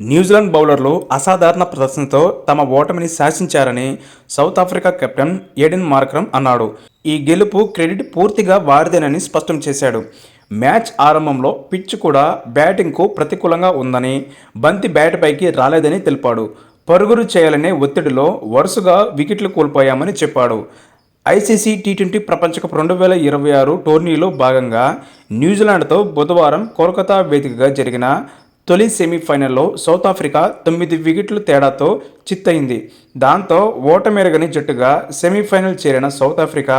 New Zealand బౌలర్లు అసాధారణ ప్రదర్శనతో తమ ఓటమిని శాసించారని South Africa captain Aiden Markram అన్నాడు. ఈ గెలుపు క్రెడిట్ పూర్తిగా వారిదేనని స్పష్టం చేశాడు. మ్యాచ్ ఆరంభంలో పిచ్ కూడా బ్యాటింగ్కు ప్రతికూలంగా ఉందని, బంతి బ్యాట్పైకి రాలేదని తెలిపాడు. పరుగులు చేయాలనే ఒత్తిడిలో వరుసగా వికెట్లు కోల్పోయామని చెప్పాడు. ఐసీసీ టీ20 ప్రపంచ కప్ 2026 టోర్నీలో భాగంగా న్యూజిలాండ్తో బుధవారం కోల్కతా వేదికగా జరిగిన తొలి సెమీఫైనల్లో సౌత్ ఆఫ్రికా 9 వికెట్ల తేడాతో చిత్తయింది. దాంతో ఓటమెరగని జట్టుగా సెమీఫైనల్ చేరిన సౌత్ ఆఫ్రికా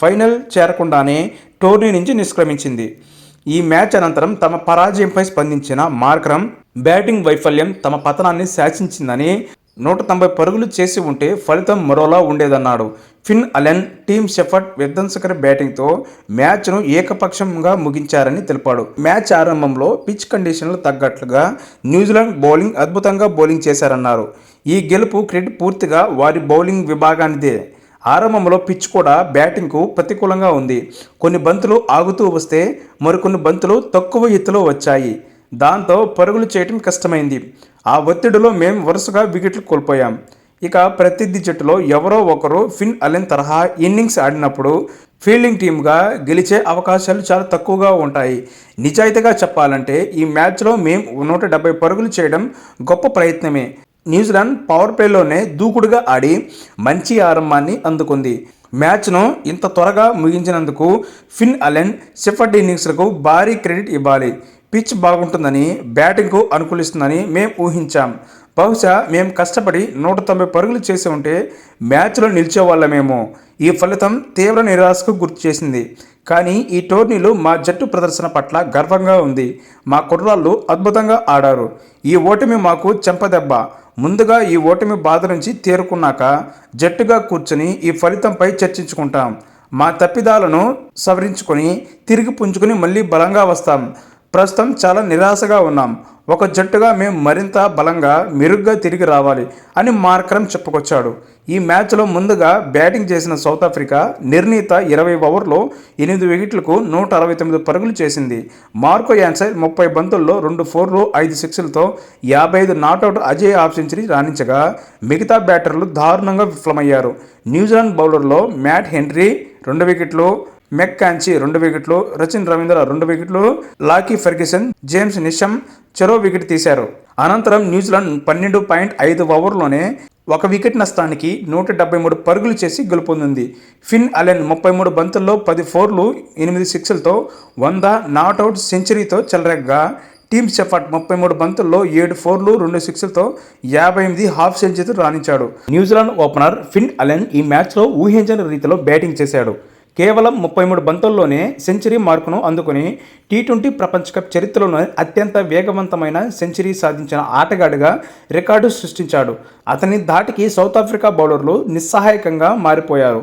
ఫైనల్ చేరకుండానే టోర్నీ నుంచి నిష్క్రమించింది. ఈ మ్యాచ్ అనంతరం తమ పరాజయంపై స్పందించిన మార్క్రమ్ బ్యాటింగ్ వైఫల్యం తమ పతనాన్ని శాసించిందని, 190 పరుగులు చేసి ఉంటే ఫలితం మరోలా ఉండేదన్నాడు. ఫిన్ అలెన్, టీమ్ షెఫర్డ్ విధ్వంసకర బ్యాటింగ్తో మ్యాచ్ను ఏకపక్షంగా ముగించారని తెలిపాడు. మ్యాచ్ ఆరంభంలో పిచ్ కండిషన్లు తగ్గట్లుగా న్యూజిలాండ్ బౌలింగ్ అద్భుతంగా బౌలింగ్ చేశారన్నారు. ఈ గెలుపు క్రెడిట్ పూర్తిగా వారి బౌలింగ్ విభాగానిదే. ఆరంభంలో పిచ్ కూడా బ్యాటింగ్కు ప్రతికూలంగా ఉంది. కొన్ని బంతులు ఆగుతూ వస్తే మరికొన్ని బంతులు తక్కువ ఎత్తులో వచ్చాయి. దాంతో పరుగులు చేయటం కష్టమైంది. ఆ ఒత్తిడిలో మేము వరుసగా వికెట్లు కోల్పోయాం. ఇక ప్రత్యర్థి జట్టులో ఎవరో ఒకరు ఫిన్ అలెన్ తరహా ఇన్నింగ్స్ ఆడినప్పుడు ఫీల్డింగ్ టీమ్గా గెలిచే అవకాశాలు చాలా తక్కువగా ఉంటాయి. నిజాయితీగా చెప్పాలంటే ఈ మ్యాచ్లో మేము 170 పరుగులు చేయడం గొప్ప ప్రయత్నమే. న్యూజిలాండ్ పవర్ ప్లేలోనే దూకుడుగా ఆడి మంచి ఆరంభాన్ని అందుకుంది. మ్యాచ్ను ఇంత త్వరగా ముగించినందుకు ఫిన్ అలెన్, షెఫర్డ్ ఇన్నింగ్స్లకు భారీ క్రెడిట్ ఇవ్వాలి. పిచ్ బాగుంటుందని, బ్యాటింగ్కు అనుకూలిస్తుందని మేము ఊహించాం. బహుశా మేము కష్టపడి 190 పరుగులు చేసి ఉంటే మ్యాచ్లో నిలిచేవాళ్ళమేమో. ఈ ఫలితం తీవ్ర నిరాశకు గుర్తు చేసింది. కానీ ఈ టోర్నీలో మా జట్టు ప్రదర్శన పట్ల గర్వంగా ఉంది. మా కుర్రాళ్ళు అద్భుతంగా ఆడారు. ఈ ఓటమి మాకు చెంపదెబ్బ. ముందుగా ఈ ఓటమి బాధ నుంచి తేరుకున్నాక జట్టుగా కూర్చుని ఈ ఫలితంపై చర్చించుకుంటాం. మా తప్పిదాలను సవరించుకొని తిరిగి పుంజుకొని మళ్ళీ బలంగా వస్తాం. ప్రస్తుతం చాలా నిరాశగా ఉన్నాం. ఒక జట్టుగా మేము మరింత బలంగా, మెరుగ్గా తిరిగి రావాలి అని మార్క్రమ్ చెప్పుకొచ్చాడు. ఈ మ్యాచ్లో ముందుగా బ్యాటింగ్ చేసిన సౌత్ ఆఫ్రికా నిర్ణీత 20 ఓవర్లో 8 వికెట్లకు 169 పరుగులు చేసింది. మార్కో యాన్సెల్ 30 బంతుల్లో 2 ఫోర్లు 5 సిక్స్లతో 55 నాటౌట్ అజేయ హాఫ్ సెంచరీ రాణించగా మిగతా బ్యాటర్లు దారుణంగా విఫలమయ్యారు. న్యూజిలాండ్ బౌలర్లో మ్యాట్ హెన్రీ 2 వికెట్లు, మెక్ కాంచి 2 వికెట్లు, రచిన్ రవీంద్ర 2 వికెట్లు, లాకీ ఫెర్గ్యూసన్, జేమ్స్ నిషమ్ చెరో వికెట్ తీశారు. అనంతరం న్యూజిలాండ్ 12.5 ఓవర్లోనే 1 వికెట్ నష్టానికి 173 పరుగులు చేసి గెలుపొందింది. ఫిన్ అలెన్ 33 బంతుల్లో 10 ఫోర్లు 8 సిక్స్లతో 100 నాట్అవుట్ సెంచరీతో చెలరేగగా, టీమ్ షెఫర్డ్ 33 బంతుల్లో 7 ఫోర్లు 2 సిక్స్లతో 58 హాఫ్ సెంచరీతో రాణించాడు. న్యూజిలాండ్ ఓపెనర్ ఫిన్ అలెన్ ఈ మ్యాచ్లో ఊహించని రీతిలో బ్యాటింగ్ చేశాడు. కేవలం 33 బంతుల్లోనే సెంచరీ మార్కును అందుకుని టీ20 ప్రపంచ కప్ చరిత్రలోనే అత్యంత వేగవంతమైన సెంచరీ సాధించిన ఆటగాడిగా రికార్డు సృష్టించాడు. అతని ధాటికి సౌత్ ఆఫ్రికా బౌలర్లు నిస్సహాయకంగా మారిపోయారు.